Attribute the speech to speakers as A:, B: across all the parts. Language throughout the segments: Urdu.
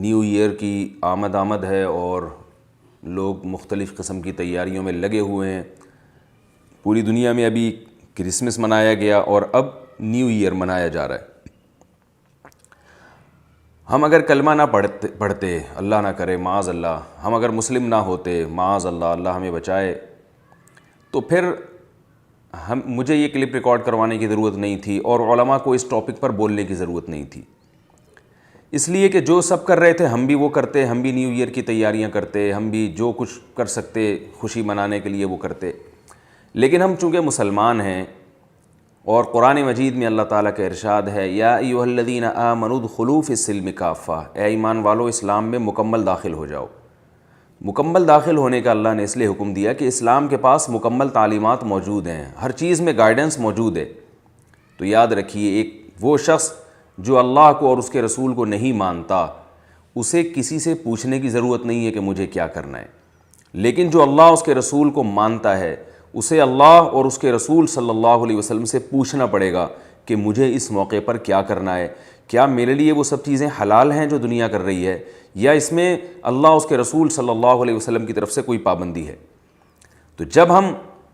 A: نیو ایئر کی آمد ہے اور لوگ مختلف قسم کی تیاریوں میں لگے ہوئے ہیں. پوری دنیا میں ابھی کرسمس منایا گیا اور اب نیو ایئر منایا جا رہا ہے. ہم اگر کلمہ نہ پڑھتے اللہ نہ کرے معاذ اللہ، ہم اگر مسلم نہ ہوتے معاذ اللہ، اللہ ہمیں بچائے، تو پھر مجھے یہ کلپ ریکارڈ کروانے کی ضرورت نہیں تھی اور علماء کو اس ٹاپک پر بولنے کی ضرورت نہیں تھی. اس لیے کہ جو سب کر رہے تھے ہم بھی وہ کرتے، ہم بھی نیو ایئر کی تیاریاں کرتے، ہم بھی جو کچھ کر سکتے خوشی منانے کے لیے وہ کرتے. لیکن ہم چونکہ مسلمان ہیں اور قرآن مجید میں اللہ تعالیٰ کا ارشاد ہے یا ایھا الذین آمنوا ادخلوا فی السلم کافہ، اے ایمان والو اسلام میں مکمل داخل ہو جاؤ. مکمل داخل ہونے کا اللہ نے اس لیے حکم دیا کہ اسلام کے پاس مکمل تعلیمات موجود ہیں، ہر چیز میں گائیڈنس موجود ہے. تو یاد رکھیے، ایک وہ شخص جو اللہ کو اور اس کے رسول کو نہیں مانتا، اسے کسی سے پوچھنے کی ضرورت نہیں ہے کہ مجھے کیا کرنا ہے. لیکن جو اللہ اس کے رسول کو مانتا ہے، اسے اللہ اور اس کے رسول صلی اللہ علیہ وسلم سے پوچھنا پڑے گا کہ مجھے اس موقع پر کیا کرنا ہے. کیا میرے لیے وہ سب چیزیں حلال ہیں جو دنیا کر رہی ہے، یا اس میں اللہ اس کے رسول صلی اللہ علیہ وسلم کی طرف سے کوئی پابندی ہے. تو جب ہم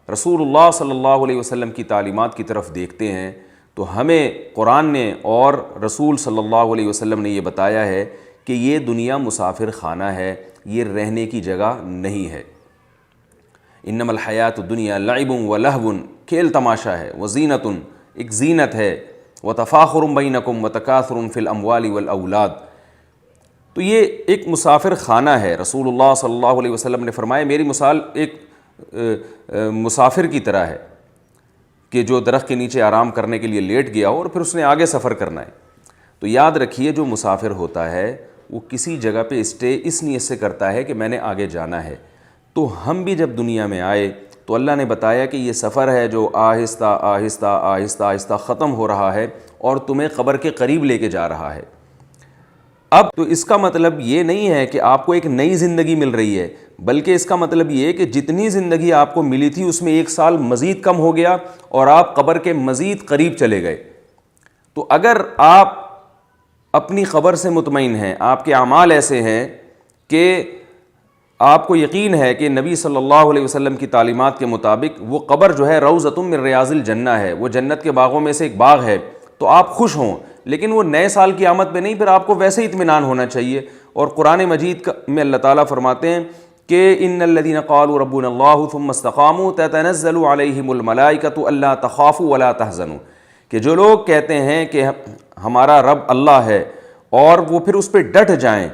A: رسول اللہ صلی اللہ علیہ وسلم کی تعلیمات کی طرف دیکھتے ہیں تو ہمیں قرآن نے اور رسول صلی اللہ علیہ وسلم نے یہ بتایا ہے کہ یہ دنیا مسافر خانہ ہے، یہ رہنے کی جگہ نہیں ہے. انما الحیات الدنیا لعب و لہو، کھیل تماشا ہے، وزینت، ایک زینت ہے، وتفاخر بینکم وتکاثر فی الاموال والاولاد. تو یہ ایک مسافر خانہ ہے. رسول اللہ صلی اللہ علیہ وسلم نے فرمایا میری مثال ایک مسافر کی طرح ہے کہ جو درخت کے نیچے آرام کرنے کے لیے لیٹ گیا ہو اور پھر اس نے آگے سفر کرنا ہے. تو یاد رکھیے، جو مسافر ہوتا ہے وہ کسی جگہ پہ اسٹے اس نیت سے کرتا ہے کہ میں نے آگے جانا ہے. تو ہم بھی جب دنیا میں آئے تو اللہ نے بتایا کہ یہ سفر ہے جو آہستہ آہستہ آہستہ آہستہ ختم ہو رہا ہے اور تمہیں قبر کے قریب لے کے جا رہا ہے. اب تو اس کا مطلب یہ نہیں ہے کہ آپ کو ایک نئی زندگی مل رہی ہے، بلکہ اس کا مطلب یہ ہے کہ جتنی زندگی آپ کو ملی تھی اس میں 1 سال مزید کم ہو گیا اور آپ قبر کے مزید قریب چلے گئے. تو اگر آپ اپنی قبر سے مطمئن ہیں، آپ کے اعمال ایسے ہیں کہ آپ کو یقین ہے کہ نبی صلی اللہ علیہ وسلم کی تعلیمات کے مطابق وہ قبر جو ہے روضۃ من ریاض الجنہ ہے، وہ جنت کے باغوں میں سے ایک باغ ہے، تو آپ خوش ہوں. لیکن وہ نئے سال کی آمد پہ نہیں، پھر آپ کو ویسے ہی اطمینان ہونا چاہیے. اور قرآن مجید میں اللہ تعالیٰ فرماتے ہیں کہ ان الذین قالوا ربنا اللہ ثم استقاموا تتنزل علیہم الملائکۃ الا تخافوا ولا تحزنوا، کہ جو لوگ کہتے ہیں کہ ہمارا رب اللہ ہے اور وہ پھر اس پہ ڈٹ جائیں،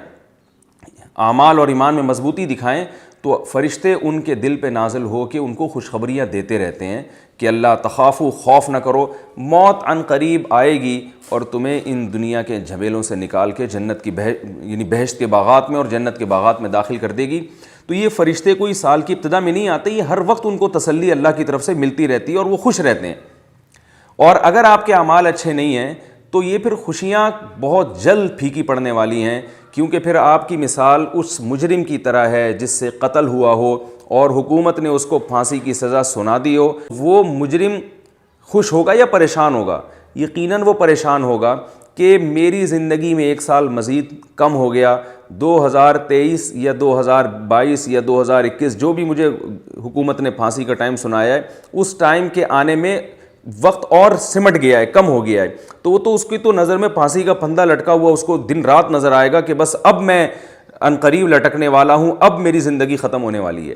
A: اعمال اور ایمان میں مضبوطی دکھائیں، تو فرشتے ان کے دل پہ نازل ہو کے ان کو خوشخبریاں دیتے رہتے ہیں کہ اللہ تخافوا، خوف نہ کرو، موت عن قریب آئے گی اور تمہیں ان دنیا کے جھمیلوں سے نکال کے جنت کی یعنی بہشت کے باغات میں اور جنت کے باغات میں داخل کر دے گی. تو یہ فرشتے کوئی سال کی ابتدا میں نہیں آتے، یہ ہر وقت ان کو تسلی اللہ کی طرف سے ملتی رہتی ہے اور وہ خوش رہتے ہیں. اور اگر آپ کے اعمال اچھے نہیں ہیں تو یہ پھر خوشیاں بہت جلد پھیکی پڑنے والی ہیں، کیونکہ پھر آپ کی مثال اس مجرم کی طرح ہے جس سے قتل ہوا ہو اور حکومت نے اس کو پھانسی کی سزا سنا دی ہو. وہ مجرم خوش ہوگا یا پریشان ہوگا؟ یقیناً وہ پریشان ہوگا کہ میری زندگی میں 1 سال مزید کم ہو گیا، 2023 یا 2022 یا 2021 جو بھی مجھے حکومت نے پھانسی کا ٹائم سنایا ہے، اس ٹائم کے آنے میں وقت اور سمٹ گیا ہے، کم ہو گیا ہے. تو وہ تو اس کی تو نظر میں پھانسی کا پھندا لٹکا ہوا اس کو دن رات نظر آئے گا کہ بس اب میں عنقریب لٹکنے والا ہوں، اب میری زندگی ختم ہونے والی ہے.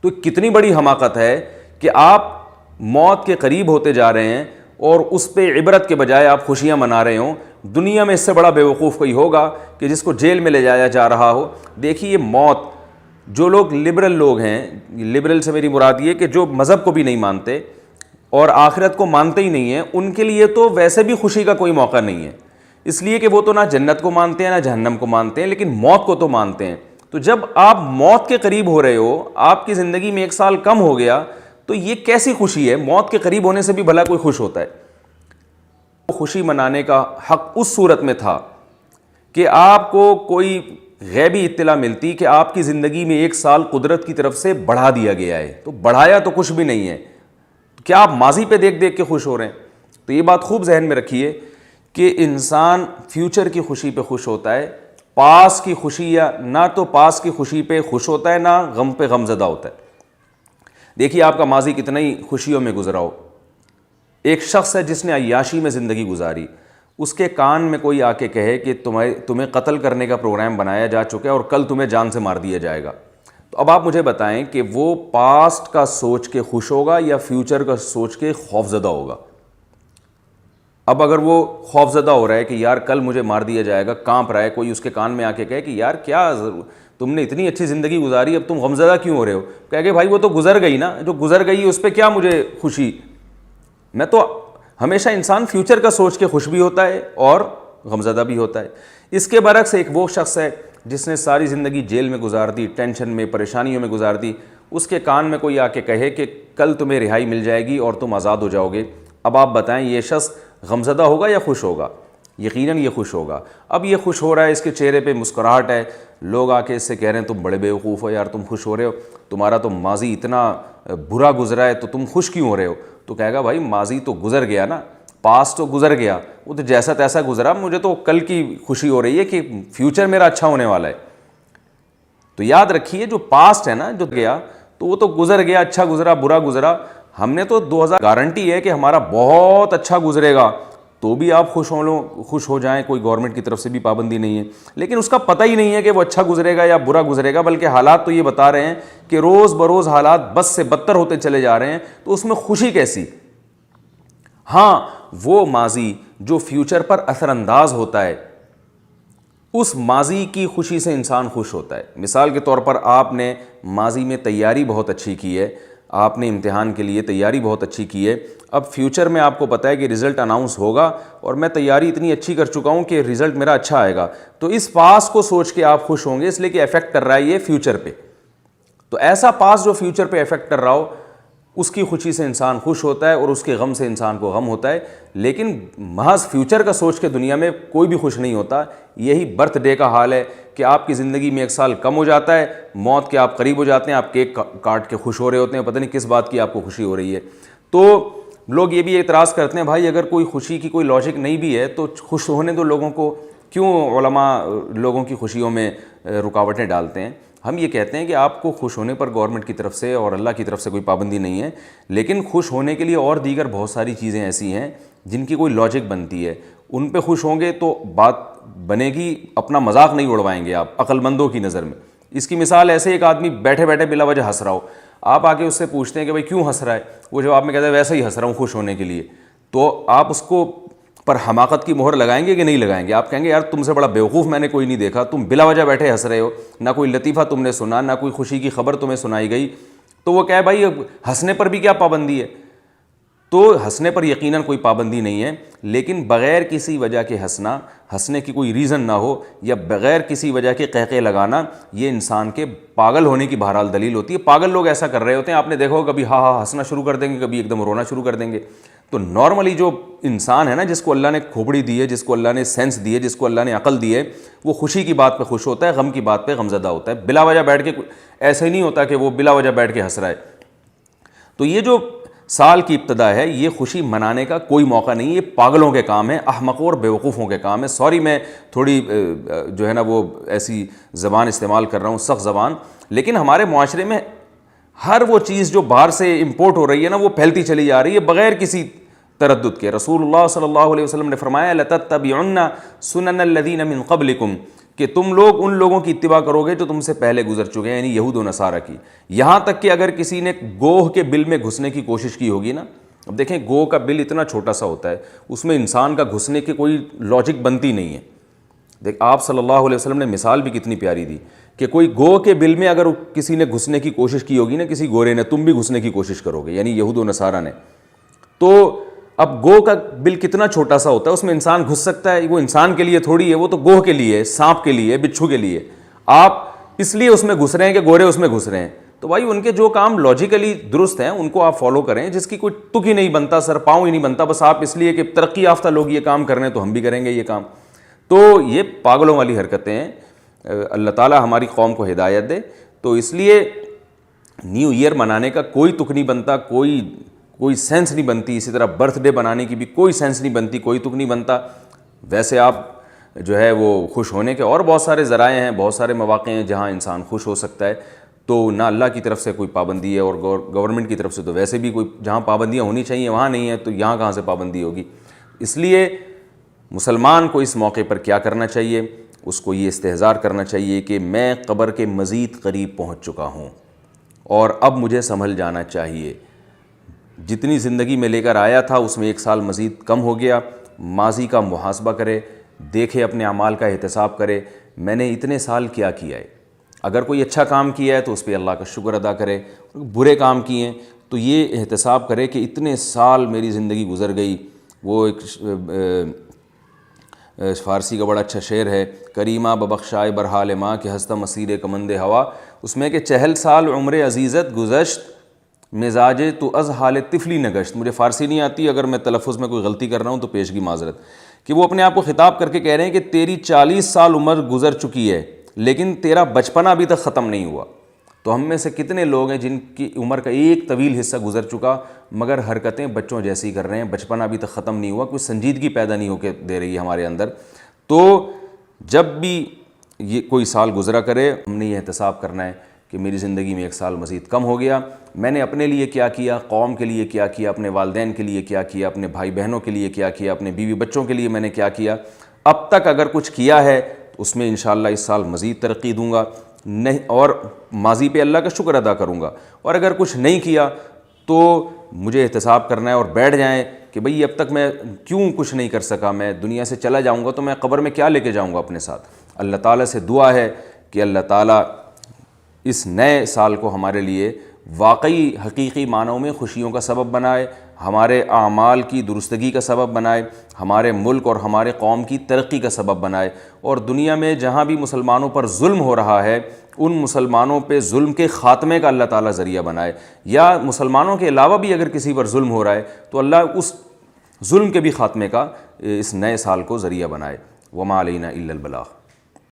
A: تو کتنی بڑی حماقت ہے کہ آپ موت کے قریب ہوتے جا رہے ہیں اور اس پہ عبرت کے بجائے آپ خوشیاں منا رہے ہوں. دنیا میں اس سے بڑا بے وقوف کوئی ہوگا کہ جس کو جیل میں لے جایا جا رہا ہو. دیکھیے موت، جو لوگ لبرل لوگ ہیں، لبرل سے میری مراد یہ کہ جو مذہب کو بھی نہیں مانتے اور آخرت کو مانتے ہی نہیں ہیں، ان کے لیے تو ویسے بھی خوشی کا کوئی موقع نہیں ہے. اس لیے کہ وہ تو نہ جنت کو مانتے ہیں نہ جہنم کو مانتے ہیں، لیکن موت کو تو مانتے ہیں. تو جب آپ موت کے قریب ہو رہے ہو، آپ کی زندگی میں 1 سال کم ہو گیا، تو یہ کیسی خوشی ہے؟ موت کے قریب ہونے سے بھی بھلا کوئی خوش ہوتا ہے؟ خوشی منانے کا حق اس صورت میں تھا کہ آپ کو کوئی غیبی اطلاع ملتی کہ آپ کی زندگی میں 1 سال قدرت کی طرف سے بڑھا دیا گیا ہے. تو بڑھایا تو کچھ بھی نہیں ہے، کیا آپ ماضی پہ دیکھ دیکھ کے خوش ہو رہے ہیں؟ تو یہ بات خوب ذہن میں رکھیے کہ انسان فیوچر کی خوشی پہ خوش ہوتا ہے پاس کی خوشی یا نہ تو پاس کی خوشی پہ خوش ہوتا ہے نہ غم پہ غم زدہ ہوتا ہے. دیکھیے آپ کا ماضی کتنا ہی خوشیوں میں گزرا ہو, ایک شخص ہے جس نے عیاشی میں زندگی گزاری, اس کے کان میں کوئی آ کے کہے کہ تمہیں قتل کرنے کا پروگرام بنایا جا چکا ہے اور کل تمہیں جان سے مار دیا جائے گا, تو اب آپ مجھے بتائیں کہ وہ پاسٹ کا سوچ کے خوش ہوگا یا فیوچر کا سوچ کے خوف زدہ ہوگا؟ اب اگر وہ خوف زدہ ہو رہا ہے کہ یار کل مجھے مار دیا جائے گا, کانپ رہا ہے, کوئی اس کے کان میں آ کے کہے کہ یار کیا تم نے اتنی اچھی زندگی گزاری, اب تم غمزدہ کیوں ہو رہے ہو؟ کہہ کہ بھائی وہ تو گزر گئی نا, جو گزر گئی اس پہ کیا مجھے خوشی. میں تو ہمیشہ انسان فیوچر کا سوچ کے خوش بھی ہوتا ہے اور غمزدہ بھی ہوتا ہے. اس کے برعکس ایک وہ شخص ہے جس نے ساری زندگی جیل میں گزار دی, ٹینشن میں, پریشانیوں میں گزار دی, اس کے کان میں کوئی آ کے کہے کہ کل تمہیں رہائی مل جائے گی اور تم آزاد ہو جاؤ گے. اب آپ بتائیں یہ شخص غمزدہ ہوگا یا خوش ہوگا؟ یقیناً یہ خوش ہوگا. اب یہ خوش ہو رہا ہے, اس کے چہرے پہ مسکراہٹ ہے, لوگ آ کے اس سے کہہ رہے ہیں تم بڑے بیوقوف ہو یار, تم خوش ہو رہے ہو, تمہارا تو ماضی اتنا برا گزرا ہے تو تم خوش کیوں ہو رہے ہو؟ تو کہے گا بھائی ماضی تو گزر گیا نا, پاس تو گزر گیا, وہ تو جیسا تیسا گزرا, مجھے تو کل کی خوشی ہو رہی ہے کہ فیوچر میرا اچھا ہونے والا ہے. تو یاد رکھیے جو پاسٹ ہے نا, جو گیا تو وہ تو گزر گیا, اچھا گزرا برا گزرا, ہم نے تو 2000 گارنٹی ہے کہ ہمارا بہت اچھا گزرے گا, تو بھی آپ خوش ہو جائیں, کوئی گورنمنٹ کی طرف سے بھی پابندی نہیں ہے. لیکن اس کا پتہ ہی نہیں ہے کہ وہ اچھا گزرے گا یا برا گزرے گا, بلکہ حالات تو یہ بتا رہے ہیں کہ روز بروز حالات بس سے بدتر ہوتے چلے جا رہے ہیں, تو اس میں خوشی کیسی؟ ہاں وہ ماضی جو فیوچر پر اثر انداز ہوتا ہے, اس ماضی کی خوشی سے انسان خوش ہوتا ہے. مثال کے طور پر آپ نے ماضی میں تیاری بہت اچھی کی ہے, آپ نے امتحان کے لیے تیاری بہت اچھی کی ہے, اب فیوچر میں آپ کو پتہ ہے کہ رزلٹ اناؤنس ہوگا اور میں تیاری اتنی اچھی کر چکا ہوں کہ رزلٹ میرا اچھا آئے گا, تو اس پاس کو سوچ کے آپ خوش ہوں گے, اس لیے کہ افیکٹ کر رہا ہے یہ فیوچر پہ. تو ایسا پاس جو فیوچر پہ افیکٹ کر رہا ہو, اس کی خوشی سے انسان خوش ہوتا ہے اور اس کے غم سے انسان کو غم ہوتا ہے. لیکن محض فیوچر کا سوچ کے دنیا میں کوئی بھی خوش نہیں ہوتا. یہی برتھ ڈے کا حال ہے کہ آپ کی زندگی میں ایک سال کم ہو جاتا ہے, موت کے آپ قریب ہو جاتے ہیں, آپ کیک کاٹ کے خوش ہو رہے ہوتے ہیں, پتہ نہیں کس بات کی آپ کو خوشی ہو رہی ہے. تو لوگ یہ بھی اعتراض کرتے ہیں بھائی اگر کوئی خوشی کی کوئی لاجک نہیں بھی ہے تو خوش ہونے دو لوگوں کو, کیوں علماء لوگوں کی خوشیوں میں رکاوٹیں ڈالتے ہیں؟ ہم یہ کہتے ہیں کہ آپ کو خوش ہونے پر گورنمنٹ کی طرف سے اور اللہ کی طرف سے کوئی پابندی نہیں ہے, لیکن خوش ہونے کے لیے اور دیگر بہت ساری چیزیں ایسی ہیں جن کی کوئی لاجک بنتی ہے. ان پہ خوش ہوں گے تو بات بنے گی, اپنا مذاق نہیں اڑوائیں گے آپ عقل مندوں کی نظر میں. اس کی مثال ایسے ایک آدمی بیٹھے بیٹھے بلا وجہ ہنس رہا ہو, آپ آ کے اس سے پوچھتے ہیں کہ بھائی کیوں ہنس رہا ہے, وہ جواب میں کہتا ہے ویسے ہی ہنس رہا ہوں خوش ہونے کے لیے, تو آپ اس کو پر حماقت کی مہر لگائیں گے کہ نہیں لگائیں گے؟ آپ کہیں گے یار تم سے بڑا بیوقوف میں نے کوئی نہیں دیکھا, تم بلا وجہ بیٹھے ہنس رہے ہو, نہ کوئی لطیفہ تم نے سنا, نہ کوئی خوشی کی خبر تمہیں سنائی گئی. تو وہ کہے بھائی ہنسنے پر بھی کیا پابندی ہے؟ تو ہنسنے پر یقیناً کوئی پابندی نہیں ہے, لیکن بغیر کسی وجہ کے ہنسنا, ہنسنے کی کوئی ریزن نہ ہو, یا بغیر کسی وجہ کے قہقہے لگانا, یہ انسان کے پاگل ہونے کی بہرحال دلیل ہوتی ہے. پاگل لوگ ایسا کر رہے ہوتے ہیں, آپ نے دیکھا ہو کبھی ہاں ہاں ہنسنا شروع کر دیں گے, کبھی ایک دم رونا شروع کر دیں گے. تو نارملی جو انسان ہے نا, جس کو اللہ نے کھوپڑی دی ہے, جس کو اللہ نے سینس دی ہے, جس کو اللہ نے عقل دی ہے, وہ خوشی کی بات پہ خوش ہوتا ہے, غم کی بات پہ غمزدہ ہوتا ہے. بلا وجہ بیٹھ کے ایسا ہی نہیں ہوتا کہ وہ بلا وجہ بیٹھ کے ہنس رہا ہے. تو یہ جو سال کی ابتدا ہے, یہ خوشی منانے کا کوئی موقع نہیں, یہ پاگلوں کے کام ہے, احمقوں اور بیوقوفوں کے کام ہے. سوری میں تھوڑی جو ہے نا وہ ایسی زبان استعمال کر رہا ہوں, سخت زبان, لیکن ہمارے معاشرے میں ہر وہ چیز جو باہر سے امپورٹ ہو رہی ہے نا, وہ پھیلتی چلی جا رہی ہے بغیر کسی تردد کے. رسول اللہ صلی اللہ علیہ وسلم نے فرمایا لَتَتَّبِعُنَّ سُنَنَ الَّذِينَ مِن قَبْلِكُمْ, کہ تم لوگ ان لوگوں کی اتباع کرو گے جو تم سے پہلے گزر چکے ہیں, یعنی یہود و نصارہ کی. یہاں تک کہ اگر کسی نے گوہ کے بل میں گھسنے کی کوشش کی ہوگی نا, اب دیکھیں گوہ کا بل اتنا چھوٹا سا ہوتا ہے, اس میں انسان کا گھسنے کی کوئی لاجک بنتی نہیں ہے. دیکھ آپ صلی اللہ علیہ وسلم نے مثال بھی کتنی پیاری دی کہ کوئی گوہ کے بل میں اگر کسی نے گھسنے کی کوشش کی ہوگی نا, کسی گورے نے, تم بھی گھسنے کی کوشش کرو گے, یعنی یہود و نصارہ نے. تو اب گوہ کا بل کتنا چھوٹا سا ہوتا ہے, اس میں انسان گھس سکتا ہے, وہ انسان کے لیے تھوڑی ہے, وہ تو گوہ کے لیے, سانپ کے لیے, بچھو کے لیے. آپ اس لیے اس میں گھس رہے ہیں کہ گورے اس میں گھس رہے ہیں. تو بھائی ان کے جو کام لاجیکلی درست ہیں ان کو آپ فالو کریں, جس کی کوئی تک ہی نہیں بنتا, سر پاؤں ہی نہیں بنتا, بس آپ اس لیے کہ ترقی یافتہ لوگ یہ کام کر رہے ہیں تو ہم بھی کریں گے یہ کام. تو یہ پاگلوں والی حرکتیں ہیں. اللہ تعالیٰ ہماری قوم کو ہدایت دے. تو اس لیے نیو ایئر منانے کا کوئی تک نہیں بنتا, کوئی سینس نہیں بنتی. اسی طرح برتھ ڈے بنانے کی بھی کوئی سینس نہیں بنتی, کوئی تک نہیں بنتا. ویسے آپ جو ہے وہ خوش ہونے کے اور بہت سارے ذرائع ہیں, بہت سارے مواقع ہیں جہاں انسان خوش ہو سکتا ہے. تو نہ اللہ کی طرف سے کوئی پابندی ہے اور گورنمنٹ کی طرف سے تو ویسے بھی کوئی, جہاں پابندیاں ہونی چاہیے وہاں نہیں ہے, تو یہاں کہاں سے پابندی ہوگی. اس لیے مسلمان کو اس موقع پر کیا کرنا چاہیے, اس کو یہ استحضار کرنا چاہیے کہ میں قبر کے مزید قریب پہنچ چکا ہوں اور اب مجھے سنبھل جانا چاہیے. جتنی زندگی میں لے کر آیا تھا اس میں 1 سال مزید کم ہو گیا. ماضی کا محاسبہ کرے, دیکھے, اپنے اعمال کا احتساب کرے, میں نے اتنے سال کیا کیا ہے. اگر کوئی اچھا کام کیا ہے تو اس پہ اللہ کا شکر ادا کرے, برے کام کیے ہیں تو یہ احتساب کرے کہ اتنے سال میری زندگی گزر گئی. وہ ایک فارسی کا بڑا اچھا شعر ہے, کریمہ ببخشائے برحال ماں کہ ہستہ مسیر کمند ہوا, اس میں کہ 40 سال عمر عزیزت گزشت مزاج تو از حال طفلی نگشت. مجھے فارسی نہیں آتی, اگر میں تلفظ میں کوئی غلطی کر رہا ہوں تو پیشگی معذرت. کہ وہ اپنے آپ کو خطاب کر کے کہہ رہے ہیں کہ تیری 40 سال عمر گزر چکی ہے لیکن تیرا بچپنا ابھی تک ختم نہیں ہوا. تو ہم میں سے کتنے لوگ ہیں جن کی عمر کا ایک طویل حصہ گزر چکا مگر حرکتیں بچوں جیسی کر رہے ہیں, بچپنا ابھی تک ختم نہیں ہوا, کوئی سنجیدگی پیدا نہیں ہو کے دے رہی ہے ہمارے اندر. تو جب بھی یہ کوئی سال گزرا کرے ہم نے یہ احتساب کرنا ہے کہ میری زندگی میں 1 سال مزید کم ہو گیا, میں نے اپنے لیے کیا کیا, قوم کے لیے کیا کیا, اپنے والدین کے لیے کیا کیا, اپنے بھائی بہنوں کے لیے کیا کیا, اپنے بیوی بچوں کے لیے میں نے کیا کیا. اب تک اگر کچھ کیا ہے تو اس میں انشاءاللہ اس سال مزید ترقی دوں گا نہیں, اور ماضی پہ اللہ کا شکر ادا کروں گا. اور اگر کچھ نہیں کیا تو مجھے احتساب کرنا ہے اور بیٹھ جائیں کہ بھئی اب تک میں کیوں کچھ نہیں کر سکا, میں دنیا سے چلا جاؤں گا تو میں قبر میں کیا لے کے جاؤں گا اپنے ساتھ. اللہ تعالیٰ سے دعا ہے کہ اللہ تعالیٰ اس نئے سال کو ہمارے لیے واقعی حقیقی معنوں میں خوشیوں کا سبب بنائے, ہمارے اعمال کی درستگی کا سبب بنائے, ہمارے ملک اور ہمارے قوم کی ترقی کا سبب بنائے. اور دنیا میں جہاں بھی مسلمانوں پر ظلم ہو رہا ہے ان مسلمانوں پہ ظلم کے خاتمے کا اللہ تعالیٰ ذریعہ بنائے, یا مسلمانوں کے علاوہ بھی اگر کسی پر ظلم ہو رہا ہے تو اللہ اس ظلم کے بھی خاتمے کا اس نئے سال کو ذریعہ بنائے. وما علینا الا البلاغ.